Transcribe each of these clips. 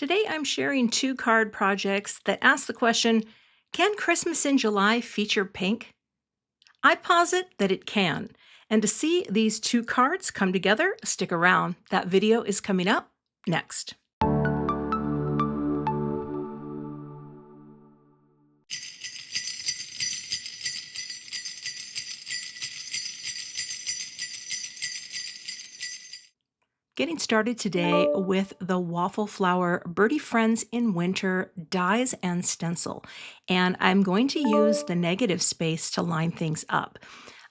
Today I'm sharing two card projects that ask the question, can Christmas in July feature pink? I posit that it can. And to see these two cards come together, stick around. That video is coming up next. Getting started today with the Waffle Flower Birdie Friends in Winter dies and stencil. And I'm going to use the negative space to line things up.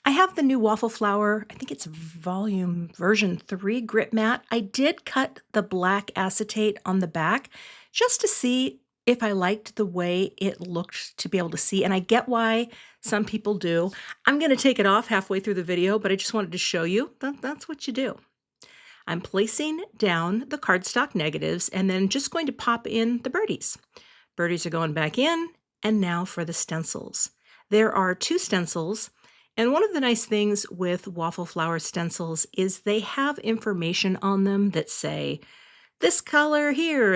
I have the new Waffle Flower, I think it's volume version 3 grip mat. I did cut the black acetate on the back just to see if I liked the way it looked to be able to see. And I get why some people do. I'm going to take it off halfway through the video, but I just wanted to show you that that's what you do. I'm placing down the cardstock negatives and then just going to pop in the birdies. Birdies are going back in, and now for the stencils. There are two stencils, and one of the nice things with Waffle Flower stencils is they have information on them that say, this color here,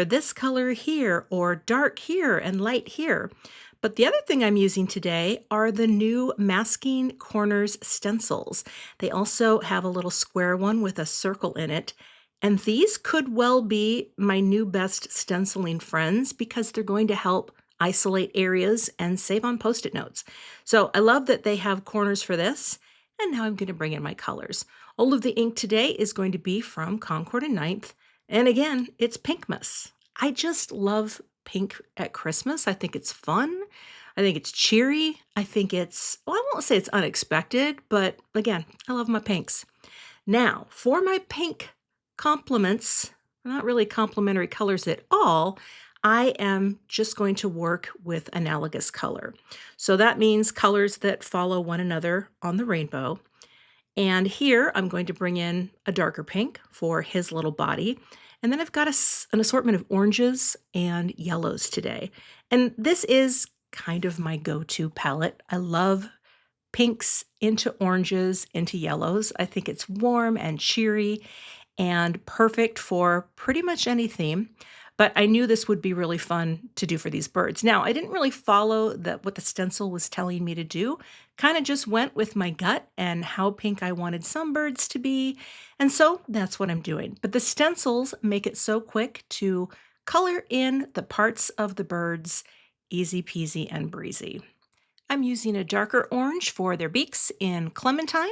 or dark here and light here. But the other thing I'm using today are the new Masking Corners stencils. They also have a little square one with a circle in it. And these could well be my new best stenciling friends because they're going to help isolate areas and save on Post-it notes. So I love that they have corners for this. And now I'm going to bring in my colors. All of the ink today is going to be from Concord and Ninth. And again, it's Pinkmas. I just love pink at Christmas. I think it's fun. I think it's cheery. I think it's, well, I won't say it's unexpected, but again, I love my pinks. Now, for my pink complements, not really complementary colors at all, I am just going to work with analogous color. So that means colors that follow one another on the rainbow. And here I'm going to bring in a darker pink for his little body. And then I've got an assortment of oranges and yellows today. And this is kind of my go-to palette. I love pinks into oranges into yellows. I think it's warm and cheery and perfect for pretty much any theme. But I knew this would be really fun to do for these birds. Now, I didn't really follow what the stencil was telling me to do. Kind of just went with my gut and how pink I wanted some birds to be. And so that's what I'm doing. But the stencils make it so quick to color in the parts of the birds, easy peasy and breezy. I'm using a darker orange for their beaks in Clementine,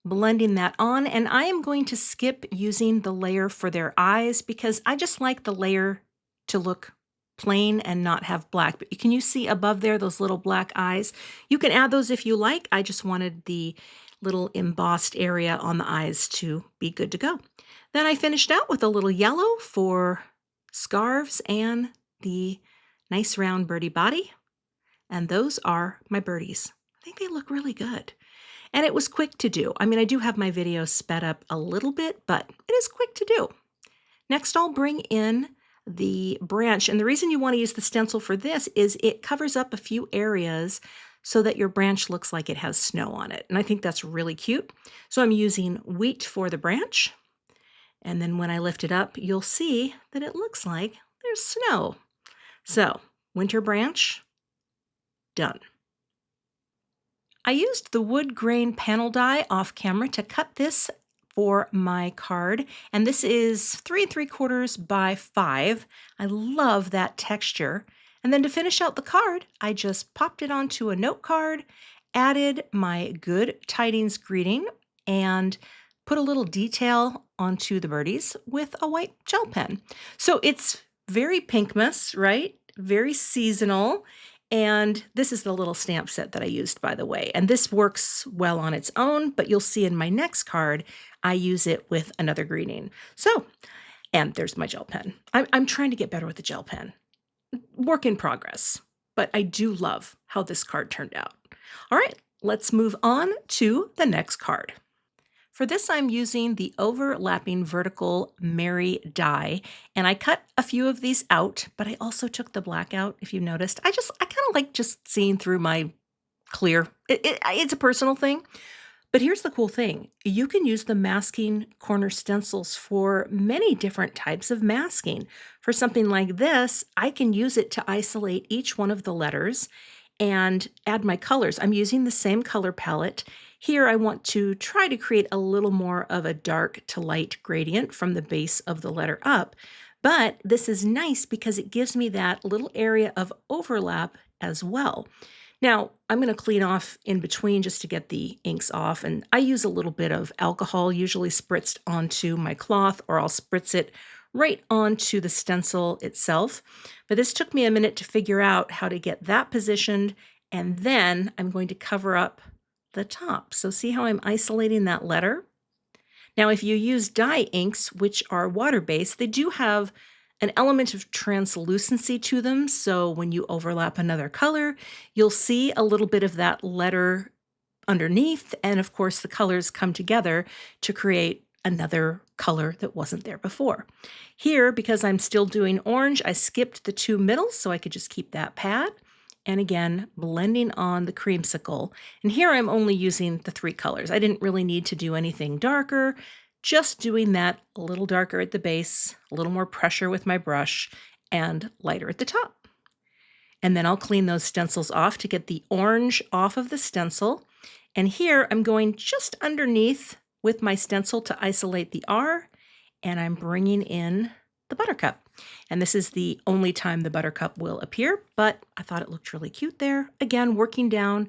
blending that on, and I am going to skip using the layer for their eyes because I just like the layer to look plain and not have black. But can you see above there those little black eyes? You can add those if you like. I just wanted the little embossed area on the eyes to be good to go. Then I finished out with a little yellow for scarves and the nice round birdie body. And those are my birdies. I think they look really good. And it was quick to do. I mean, I do have my video sped up a little bit, but it is quick to do. Next, I'll bring in the branch. And the reason you want to use the stencil for this is it covers up a few areas so that your branch looks like it has snow on it. And I think that's really cute. So I'm using wheat for the branch. And then when I lift it up, you'll see that it looks like there's snow. So, winter branch, done. I used the wood grain panel die off camera to cut this for my card, and this is 3 3/4 by 5. I love that texture. And then to finish out the card, I just popped it onto a note card, added my good tidings greeting, and put a little detail onto the birdies with a white gel pen. So it's very Pinkmas, right? Very seasonal. And this is the little stamp set that I used, by the way. And this works well on its own, but you'll see in my next card, I use it with another greeting. So, and there's my gel pen. I'm trying to get better with the gel pen. Work in progress, but I do love how this card turned out. All right, let's move on to the next card. For this, I'm using the overlapping vertical Mary die, and I cut a few of these out, but I also took the black out, if you noticed. I kind of like just seeing through my clear. It's a personal thing, But here's the cool thing. You can use the masking corner stencils for many different types of masking. For something like this, I can use it to isolate each one of the letters and add my colors. I'm using the same color palette. Here, I want to try to create a little more of a dark to light gradient from the base of the letter up. But this is nice because it gives me that little area of overlap as well. Now, I'm going to clean off in between just to get the inks off, and I use a little bit of alcohol, usually spritzed onto my cloth, or I'll spritz it right onto the stencil itself. But this took me a minute to figure out how to get that positioned, and then I'm going to cover up the top. So see how I'm isolating that letter? Now, if you use dye inks, which are water-based, they do have an element of translucency to them. So when you overlap another color, you'll see a little bit of that letter underneath. And of course, the colors come together to create another color that wasn't there before. Here, because I'm still doing orange, I skipped the two middles so I could just keep that pad. And again, blending on the creamsicle. And here I'm only using the three colors. I didn't really need to do anything darker, just doing that a little darker at the base, a little more pressure with my brush, and lighter at the top. And then I'll clean those stencils off to get the orange off of the stencil. And here I'm going just underneath with my stencil to isolate the R, and I'm bringing in the buttercup. And this is the only time the buttercup will appear, but I thought it looked really cute there. Again, working down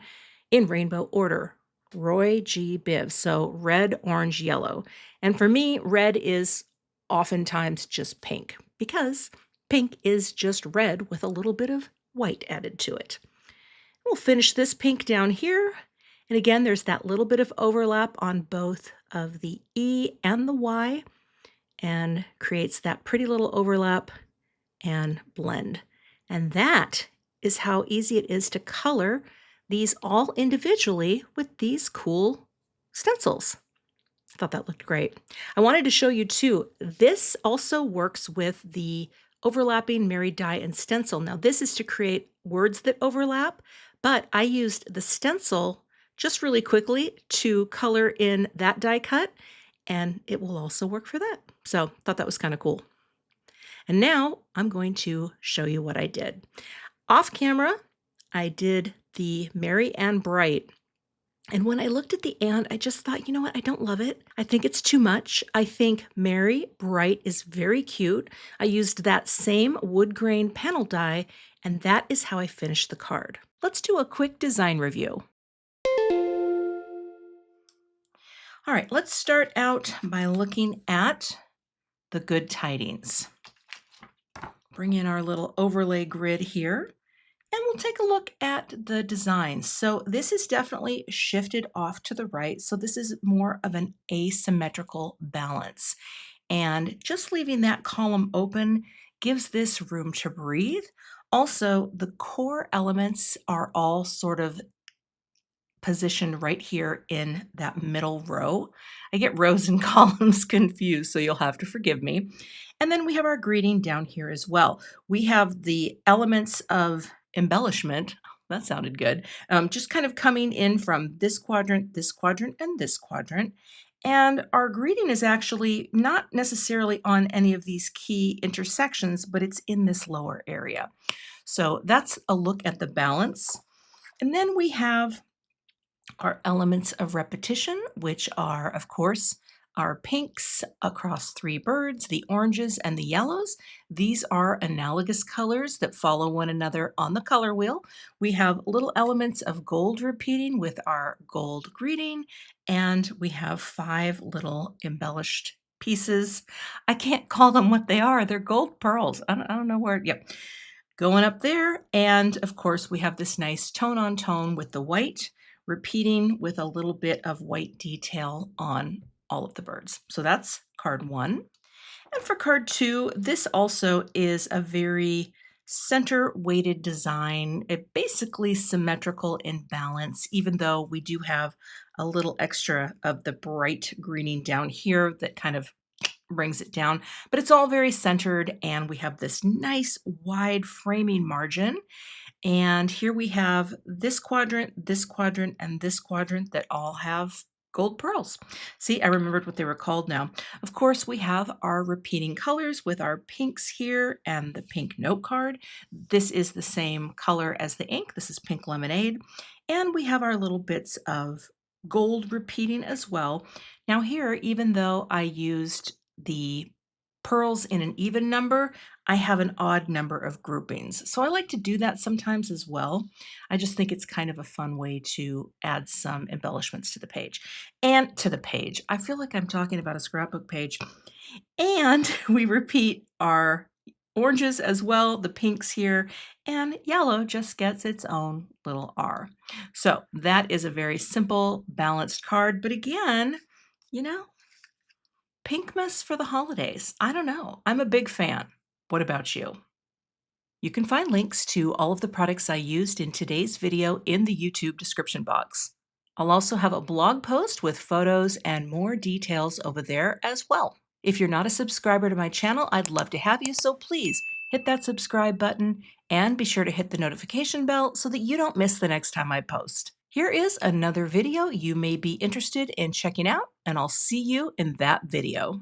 in rainbow order, Roy G. Biv. So red, orange, yellow. And for me, red is oftentimes just pink because pink is just red with a little bit of white added to it. We'll finish this pink down here. And again, there's that little bit of overlap on both of the E and the Y, and creates that pretty little overlap and blend. And that is how easy it is to color these all individually with these cool stencils. I thought that looked great. I wanted to show you too, this also works with the overlapping Mary die and stencil. Now this is to create words that overlap, but I used the stencil just really quickly to color in that die cut, and it will also work for that. So thought that was kind of cool. And now I'm going to show you what I did. Off camera, I did the Merry and Bright. And when I looked at the and, I just thought, you know what? I don't love it. I think it's too much. I think Merry Bright is very cute. I used that same wood grain panel die, and that is how I finished the card. Let's do a quick design review. All right, let's start out by looking at the good tidings. Bring in our little overlay grid here, and we'll take a look at the design. So this is definitely shifted off to the right. So this is more of an asymmetrical balance. And just leaving that column open gives this room to breathe. Also, the core elements are all sort of positioned right here in that middle row. I get rows and columns confused, so you'll have to forgive me. And then we have our greeting down here as well. We have the elements of embellishment. That sounded good. Just kind of coming in from this quadrant, and this quadrant. And our greeting is actually not necessarily on any of these key intersections, but it's in this lower area. So that's a look at the balance. And then we have our elements of repetition, which are, of course, our pinks across three birds, the oranges and the yellows. These are analogous colors that follow one another on the color wheel. We have little elements of gold repeating with our gold greeting, and we have 5 little embellished pieces. I can't call them what they are. They're gold pearls. I don't know where, yep. Going up there, and of course we have this nice tone on tone with the white, repeating with a little bit of white detail on all of the birds. So that's card 1. And for card 2, this also is a very center weighted design. It basically symmetrical in balance, even though we do have a little extra of the bright greening down here that kind of brings it down, but it's all very centered, and we have this nice wide framing margin. And here we have this quadrant, and this quadrant that all have Gold pearls. See, I remembered what they were called now. Of course, we have our repeating colors with our pinks here and the pink note card. This is the same color as the ink. This is pink lemonade. And we have our little bits of gold repeating as well. Now here, even though I used the pearls in an even number, I have an odd number of groupings. So I like to do that sometimes as well. I just think it's kind of a fun way to add some embellishments to the page. And to the page. I feel like I'm talking about a scrapbook page. And we repeat our oranges as well, the pinks here, and yellow just gets its own little R. So that is a very simple, balanced card. But again, you know, Pinkmas for the holidays. I don't know. I'm a big fan. What about you? You can find links to all of the products I used in today's video in the YouTube description box. I'll also have a blog post with photos and more details over there as well. If you're not a subscriber to my channel, I'd love to have you, so please hit that subscribe button and be sure to hit the notification bell so that you don't miss the next time I post. Here is another video you may be interested in checking out, and I'll see you in that video.